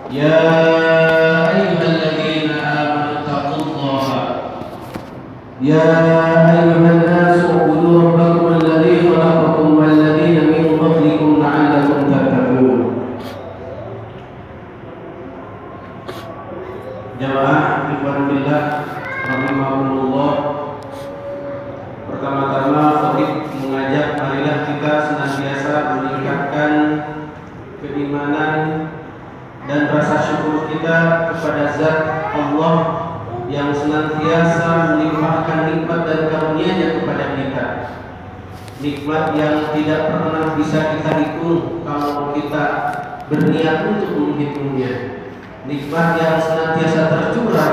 يا أيها الذين آمنوا اتقوا الله يا أيها الناس اعبدوا ربكم الذي خلقكم والذين من قبلكم لعلكم تتقون. Jamaah ikhwan fillah rahimakumullah. Pertama-tama khatib mengajak marilah kita senantiasa meningkatkan keimanan dan rasa syukur kita kepada Zat Allah yang senantiasa melimpahkan nikmat dan karunia-Nya kepada kita. Nikmat yang tidak pernah bisa kita hitung kalau kita berniat untuk menghitungnya. Nikmat yang senantiasa tercurah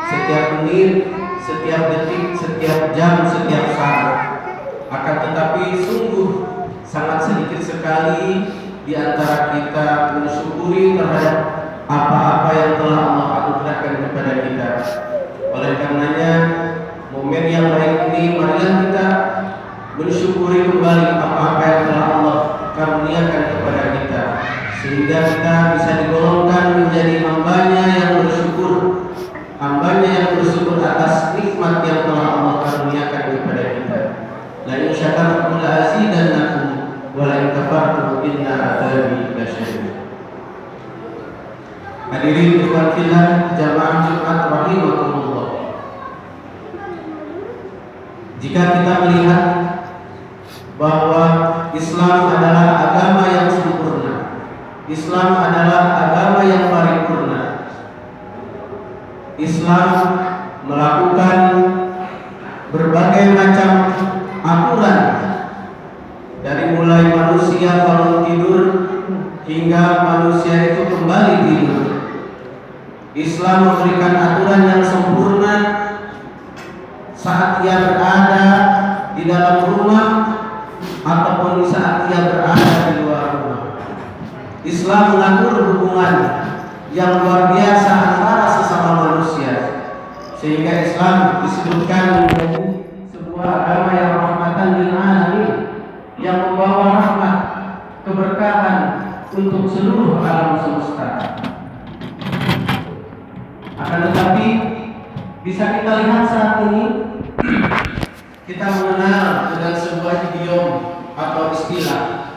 setiap menit, setiap detik, setiap jam, setiap saat. Akan tetapi sungguh sangat sedikit sekali di antara kita mensyukuri terhadap apa-apa yang telah Allah anugerahkan kepada kita. Oleh karenanya, momen yang baik ini marilah kita mensyukuri kembali apa-apa yang telah Allah karuniakan kepada kita, sehingga kita bisa digolongkan menjadi hamba-Nya yang bersyukur, hamba-Nya yang bersyukur atas nikmat yang telah Allah karuniakan kepada kita. La in syakartum la azidannakum wa la in kafartum inna adzabi lasyadid. Hadirin ikhwan fillah jamaah Jumat rahimakumullah. Jika kita melihat bahwa Islam adalah agama yang sempurna, Islam adalah agama yang paripurna. Islam melakukan berbagai macam aturan, dari mulai manusia bangun tidur hingga manusia itu kembali tidur. Islam memberikan aturan yang sempurna saat ia berada di dalam rumah ataupun saat ia berada di luar rumah. Islam mengatur hubungan yang luar biasa antara sesama manusia, sehingga Islam disebutkan menjadi sebuah agama yang rahmatan lil alamin, yang membawa rahmat, keberkahan untuk seluruh alam semesta. Akan tetapi bisa kita lihat saat ini kita mengenal dengan sebuah idiom atau istilah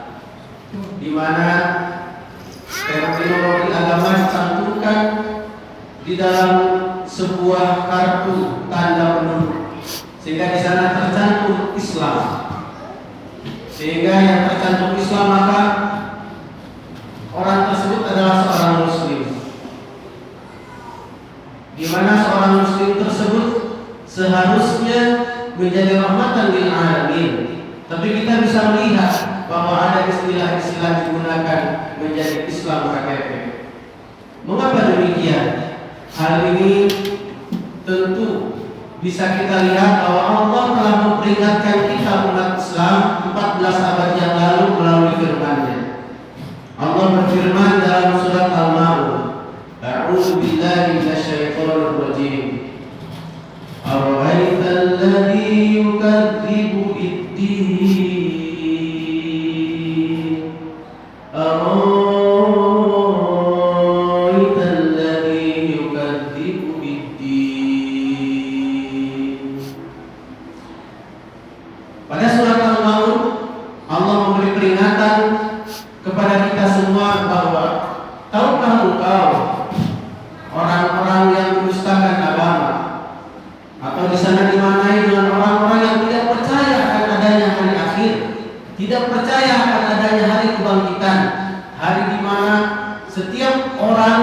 di mana terminologi agama dicantumkan di dalam sebuah kartu tanda penduduk, sehingga di sana tercantum Islam. Sehingga yang tercantum Islam maka orang tersebut adalah seorang Muslim, di mana seorang Muslim tersebut seharusnya menjadi rahmatan lil alamin. Tapi kita bisa melihat bahwa ada istilah-istilah digunakan menjadi Islam KTP. Mengapa demikian? Hal ini tentu bisa kita lihat bahwa Allah telah memperingatkan kita umat Islam 14 abad yang lalu melalui firman-Nya. Allah berfirman dalam surat Al-Maun, A'udzu billahi minasyaitonir rajim. Ara'aita alladzi yukadzibu bid-din? Ara'aita alladzi yukadzibu bid-din? Pada surat Al-Maun Allah memberi peringatan kepada kita semua bahwa tahukah engkau orang-orang yang mendustakan agama, atau di sana dimaknai dengan orang-orang yang tidak percaya akan adanya hari akhir, tidak percaya akan adanya hari kebangkitan, hari di mana setiap orang,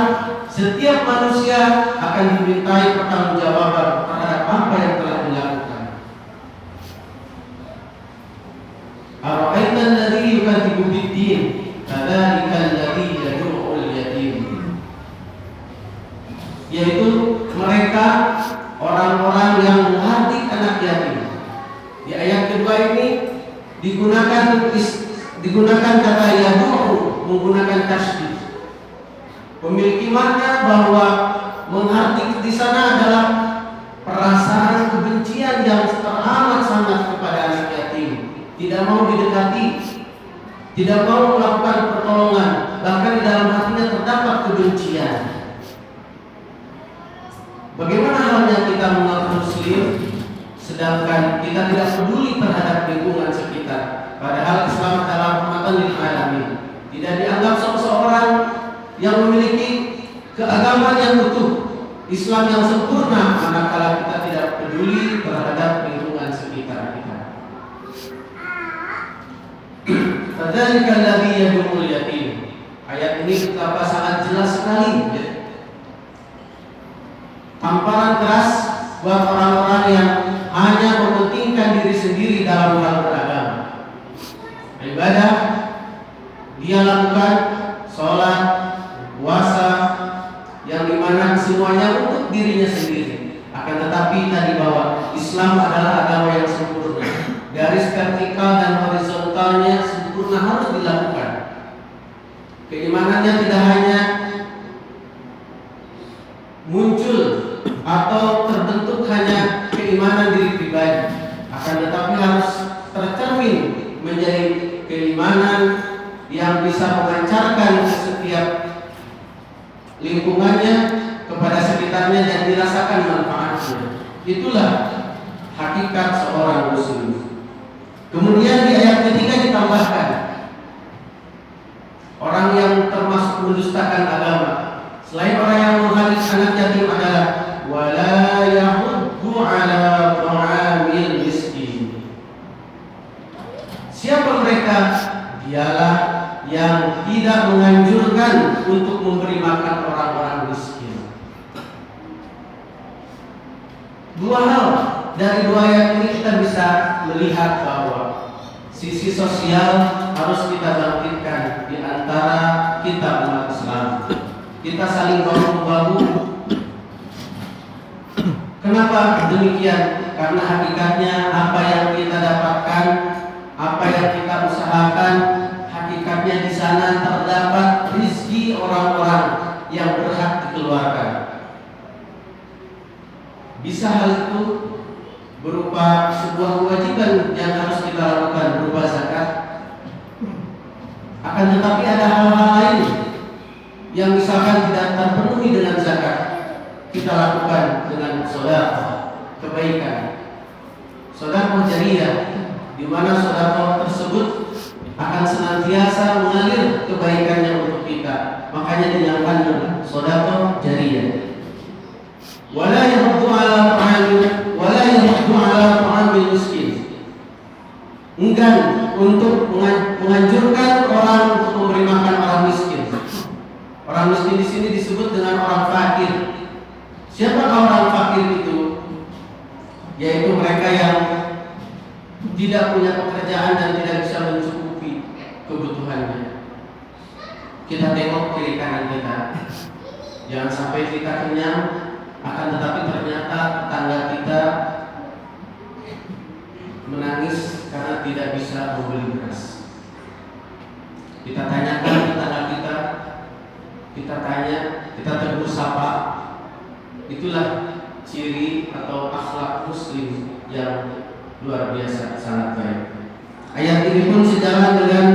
setiap manusia akan dimintai pertanggungjawaban terhadap apa yang telah dilakukan. Ara'aita alladzi yukadzibu bid-din, kadzalika alladzi yad'u'ul yatim. Yaitu mereka orang-orang yang menghardik anak yatim. Di ayat kedua ini digunakan kata yad'u, menggunakan tasydid, memiliki makna bahwa menghardik di sana adalah perasaan kebencian yang teramat sangat kepada anak yatim, tidak mau didekati, tidak mau melakukan pertolongan, bahkan di dalam hatinya terdapat kebencian. namanya kita mengaku muslim, sedangkan kita tidak peduli terhadap lingkungan sekitar. Padahal Islam adalah rahmatan lil alamin. Tidak dianggap seseorang yang memiliki keagamaan yang utuh, Islam yang sempurna, manakala kita tidak peduli terhadap lingkungan sekitar kita. Fadzalika alladzi yad'ul yatim. Ayat ini betapa sangat jelas sekali, ya. Tamparan keras buat orang-orang yang hanya mementingkan diri sendiri dalam hal beragama. Ibadah dia lakukan, sholat, puasa, yang dimana semuanya untuk dirinya sendiri. Akan tetapi tadi bahwa Islam adalah agama yang sempurna. Garis vertikal dan horizontalnya sempurna harus dilakukan. Keimanannya tidak hanya muncul atau terbentuk hanya keimanan diri pribadi, akan tetapi harus tercermin menjadi keimanan yang bisa memancarkan ke setiap lingkungannya, kepada sekitarnya, dan dirasakan manfaatnya. Itulah hakikat seorang muslim. Kemudian di ayat ketiga ditambahkan, orang yang termasuk mendustakan agama selain orang yang menghalis anak yatim adalah wala yahuddu ala ta'amil miskin. Siapa mereka? Dialah yang tidak menganjurkan untuk memberi makan orang-orang miskin. Dua hal dari dua ayat ini kita bisa melihat bahwa sisi sosial harus kita bangkitkan di antara kita umat Islam. Kita saling bahu-membahu. Kenapa demikian? Karena hakikatnya apa yang kita dapatkan, apa yang kita usahakan, hakikatnya di sana terdapat rizki orang-orang yang berhak dikeluarkan. Bisa hal itu berupa sebuah kewajiban yang harus kita lakukan berupa zakat. Akan tetapi ada hal-hal lain yang misalkan tidak terpenuhi dengan zakat, kita lakukan dengan sedekah, kebaikan, sedekah jariyah, di mana sedekah tersebut akan senantiasa mengalir kebaikannya untuk kita. Makanya dinamakan sedekah jariyah. Wala yahuddu ala ta'amil miskin. Enggan untuk menganjurkan orang untuk memberi makan orang miskin. Orang miskin di sini disebut dengan orang fakir. Siapakah orang fakir itu? Yaitu mereka yang tidak punya pekerjaan dan tidak bisa mencukupi kebutuhannya. Kita tengok kiri kanan kita. Jangan sampai kita kenyang, akan tetapi ternyata tetangga kita menangis karena tidak bisa membeli beras. Kita tanyakan tetangga kita tanya, kita tegur sapa. Itulah ciri atau akhlak muslim yang luar biasa, sangat baik. Ayat ini pun sejalan dengan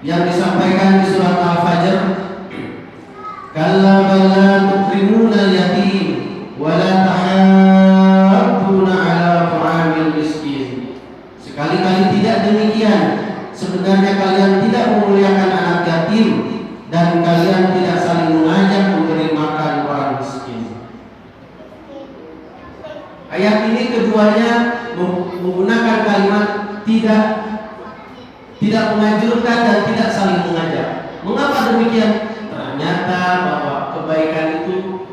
yang disampaikan di surat Al-Fajr. Kalla bala tukrimuna al-yatim wa la tahadduna ala ta'amil miskin. Sekali-kali tidak demikian. Sebenarnya kalian tidak memuliakan anak yatim dan kalian tidak saling mengajak memberi makan orang miskin. Ayat ini keduanya menggunakan kalimat tidak menganjurkan dan tidak saling mengajak. Mengapa demikian? Ternyata bahwa kebaikan itu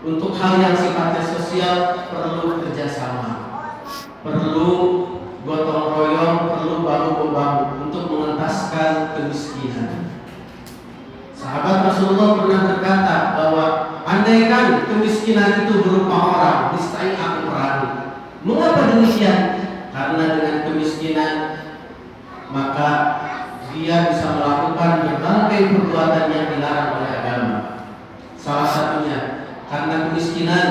untuk hal yang sifatnya sosial perlu kerjasama, perlu gotong royong, perlu bahu-membahu untuk mengentaskan kemiskinan. Sahabat Rasulullah pernah berkata bahwa andaikan kemiskinan itu berupa orang, niscaya aku perangi. Mengapa demikian? Karena dengan kemiskinan maka dia bisa melakukan berbagai perbuatan yang dilarang oleh agama. Salah satunya karena kemiskinan,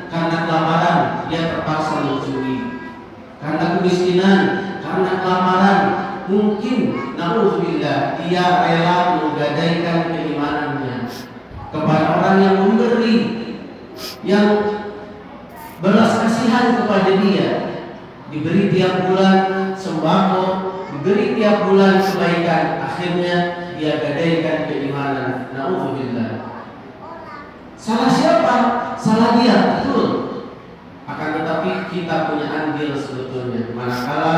karena kelaparan dia terpaksa mencuri. Karena kemiskinan, karena kelaparan, mungkin na'udzubillah dia rela menggadaikan keimanannya kepada orang yang memberi yang belas kasihan kepada dia, diberi tiap bulan sembako, diberi tiap bulan kebaikan, akhirnya dia gadaikan keimanan. Nauzubillah. Salah siapa? Salah dia, betul. Akan tetapi kita punya andil sebetulnya. Manakala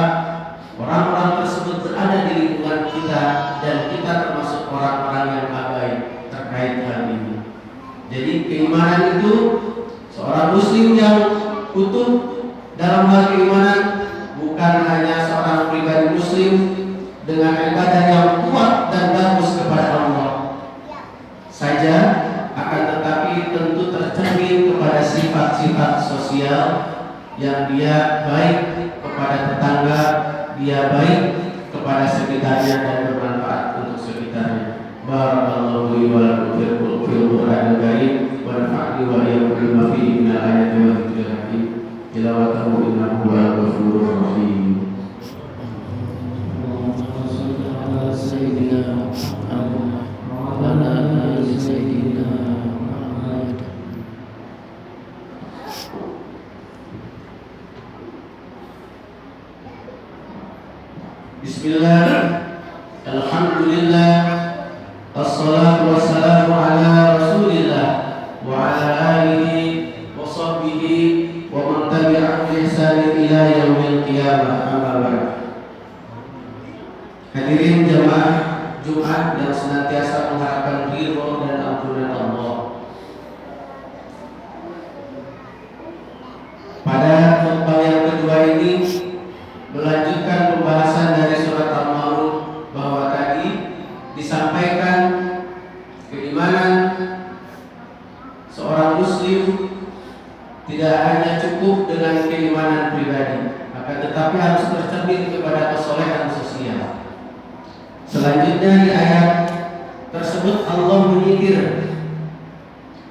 orang-orang tersebut berada di lingkungan kita dan kita termasuk orang-orang yang abai terkait hal ini. Jadi keimanan itu seorang muslim yang utuh dalam hal keimanan bukan hanya seorang pribadi muslim dengan ibadah yang kuat dan bagus kepada Allah saja, akan tetapi tentu tercermin kepada sifat-sifat sosial yang dia baik kepada tetangga, dia baik kepada sekitarnya dan bermanfaat untuk sekitarnya. Barakallahu li wa lakum fil Qur'anil Karim wa nafa'ni wa iyyakum bima fihi minal ayati wa dzikril hakim. Tilawatahu innahu huwal ghafurur rahim. Sayyidina Muhammad wa ala ali sayyidina Muhammad. Bismillah. Alhamdulillah. Assalatu wassalamu ala Rasulillah wa ala alihi wa sahbihi wa man tabi'ahum bi ihsan ila yaumil qiyamah. Amma ba'd. Hadirin jamaah Jumat yang senantiasa mengharapkan ridho dan ampunan Allah. Pada khutbah yang kedua ini melanjutkan pembahasan dari surat Al-Maun, bahwa tadi disampaikan keimanan seorang muslim tidak hanya cukup dengan keimanan pribadi, akan tetapi harus tercermin kepada kesolehan sosial. Selanjutnya di ayat tersebut Allah menyindir,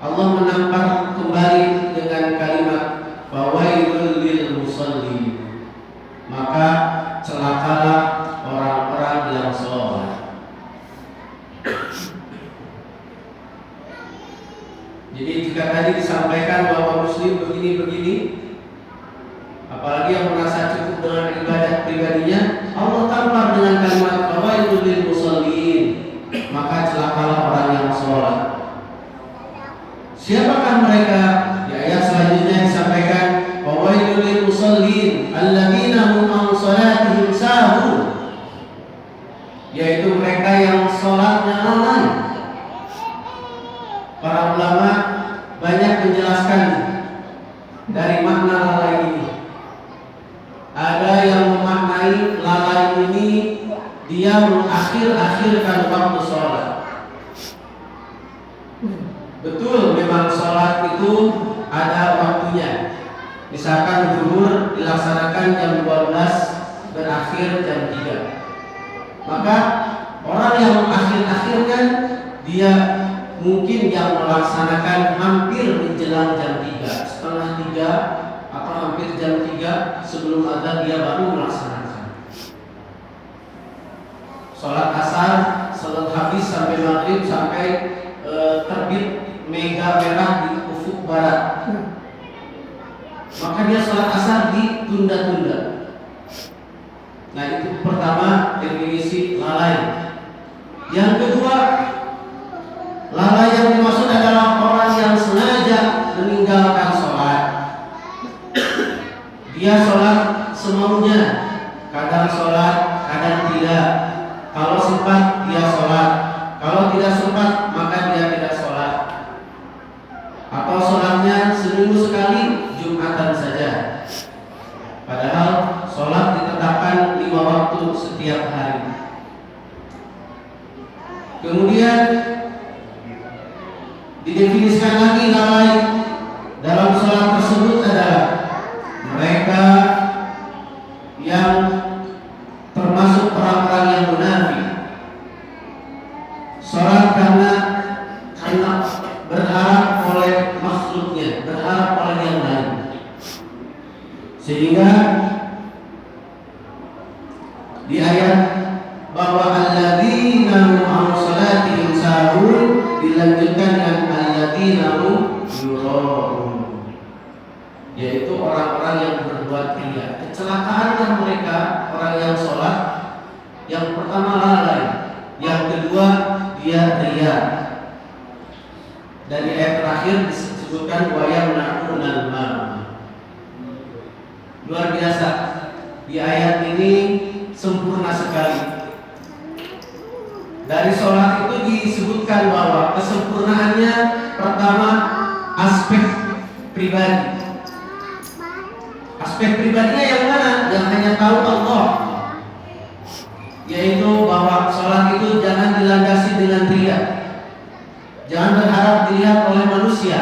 Allah menampar kembali dengan kalimat fawailul lil musallin, maka celakalah orang-orang yang sholat. Jadi jika tadi disampaikan bahwa muslim begini-begini, apalagi yang merasa cukup dengan ibadah pribadinya, Allah tampar dengan kalimat fawailul lil musallin, maka celakalah orang yang sholat. Siapakah mereka? Di ayat selanjutnya disampaikan fawailul lil musallin alladzina hum an salatihim sahun, yaitu mereka yang sholatnya lalai. Para ulama banyak menjelaskan dari makna lalai ini. Ada yang memaknai lalai ini dia mengakhir-akhirkan waktu sholat. Betul, memang sholat itu ada waktunya. Misalkan zuhur dilaksanakan jam 12, berakhir jam 3. Maka orang yang mengakhir-akhirkan, dia mungkin yang melaksanakan hampir menjelang jam 3, setengah 3 atau hampir jam 3 sebelum adzan dia baru melaksanakan. Sholat asar setelah habis sampai maghrib, sampai terbit mega merah di ufuk barat, maka dia sholat asar ditunda-tunda. Nah, itu pertama definisi lalai. Yang kedua, lalai yang dimaksud adalah orang yang sengaja meninggalkan sholat. Dia sholat semaunya, kadang sholat, kadang tidak. Kalau sempat dia sholat, kalau tidak sempat maka dia tidak sholat. Atau sholatnya seminggu sekali, Jumatan saja. Padahal sholat ditetapkan 5 waktu setiap hari. Kemudian didefinisikan lagi lalai dalam sholat tersebut adalah mereka yang termasuk orang-orang yang munafik. Sholat karena berharap oleh makhluknya, berharap oleh yang lain, sehingga di ayat bahwa alladzina hum an salatihim sahun dilanjutkan dengan alladzina alladzina hum yura'un, yaitu orang-orang yang berbuat riya. Kecelakaannya mereka orang yang sholat, yang pertama lalai, yang kedua dia riya. Dan di ayat terakhir disebutkan wa yamna'unal ma'un. Luar biasa. Di ayat ini sempurna sekali. Dari sholat itu disebutkan bahwa kesempurnaannya pertama aspek pribadi. Aspek pribadinya yang mana? Yang hanya tahu Allah. Yaitu bahwa sholat itu jangan dilandasi dengan riya. Jangan berharap dilihat oleh manusia.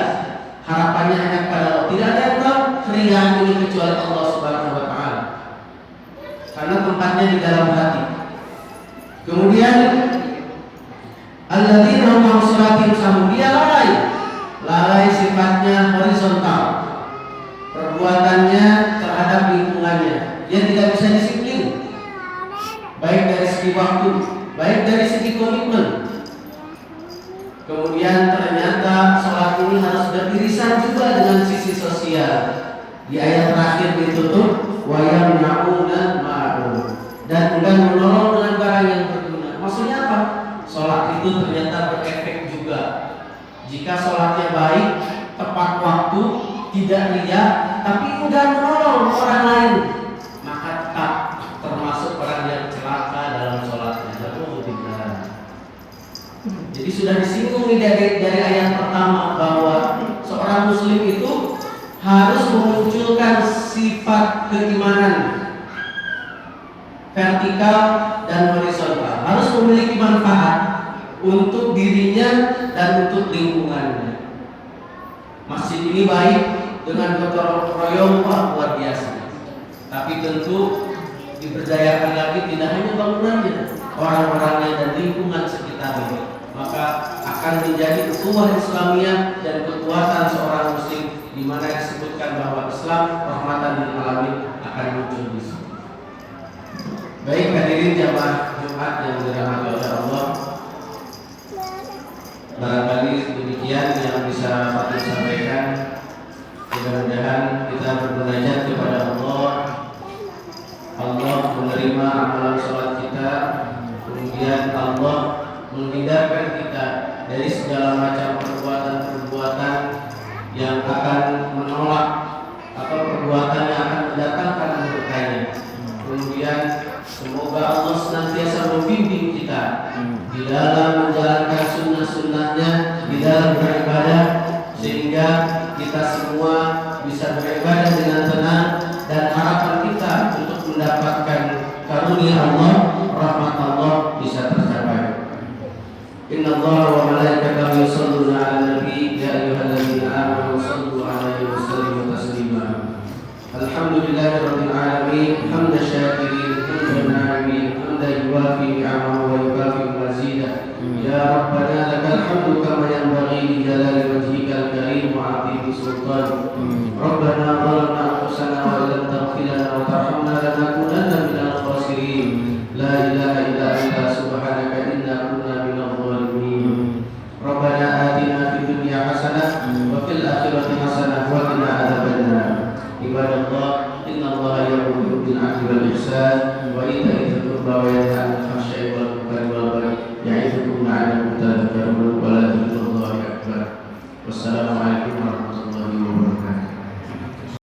Harapannya hanya kepada Allah. Tidak ada yang tahu riya ini kecuali Allah Subhanahu wa taala. Karena tempatnya di dalam hati. Kemudian alladzina hum an sholatihim sahun, dia lalai. Lalai sifatnya horizontal. Perbuatannya terhadap lingkungannya. Dia tidak bisa disiplin. Baik dari segi waktu, baik dari segi komitmen. Kemudian ternyata sholat ini harus beririsan juga dengan sisi sosial. Di ayat terakhir ditutup wa yamna'unal ma'ruf, dan enggan menolong dengan barang yang berguna. Maksudnya apa? Sholat itu ternyata berefek juga. Jika sholatnya baik, tepat waktu, tidak riya, tapi enggan menolong orang lain, maka tak termasuk orang yang celaka dalam sholatnya. Jadi sudah disinggung dari ayat pertama bahwa seorang muslim itu harus memunculkan sifat keimanan vertikal dan horizontal, harus memiliki manfaat untuk dirinya dan untuk lingkungannya. Masjid ini baik dengan gotong royong luar biasa, tapi tentu diberdayakan lagi tidak hanya bangunannya, orang-orangnya dan lingkungan sekitarnya. Maka akan menjadi ukhuwah Islamiyah dan kekuatan seorang muslim, di mana disebutkan bahwa Islam rahmatan lil alamin akan muncul di sini. Baik hadirin jamaah Jumat yang dirahmati oleh Allah, barangkali demikian yang bisa Pak sampaikan. Mudah-mudahan kita bermunajat kepada Allah, Allah menerima amalan sholat kita, kemudian Allah menghindarkan kita dari segala macam perbuatan-perbuatan yang akan menolak atau perbuatan yang akan mendatangkan murkanya. Kemudian semoga Allah senantiasa membimbing kita di dalam menjalankan sunnah-sunnahnya, di dalam beribadah, sehingga kita semua bisa beribadah dengan tenang, dan harapan kita untuk mendapatkan karunia Allah, rahmat Allah bisa tercapai. Inna Allah wa malaikatahu yusholluna 'alan nabi ya ayyuhalladzina amanu shallu 'alaihi wa sallimu taslima. Alhamdulillahirabbil alamin, hamdan syakirin, hamdan na'imin, hamdan yuwafi ni'amahu wa yukafi mazidah. Ya Rabbana lakal hamdu kama yanbaghi li jalali wajhikal karim wa 'azimi sultanik. Rabbana zalamna anfusana wa illam taghfir lana wa tarhamna lanakunanna minal khasirin. La ilaha illa anta subhanaka inna kunna minadh dhalimin. Rabbana atina fid dunya hasanah wa fil akhirati hasanah wa qina adzabannar. Ibadallah, innallaha ya'muru bil 'adli wal ihsan wa ita'i dzil qurba wa yanha 'anil fahsya'i wal munkari wal baghi ya'idukum la'allakum tadhakkarun wa la dzikrullahi akbar. Wassalamu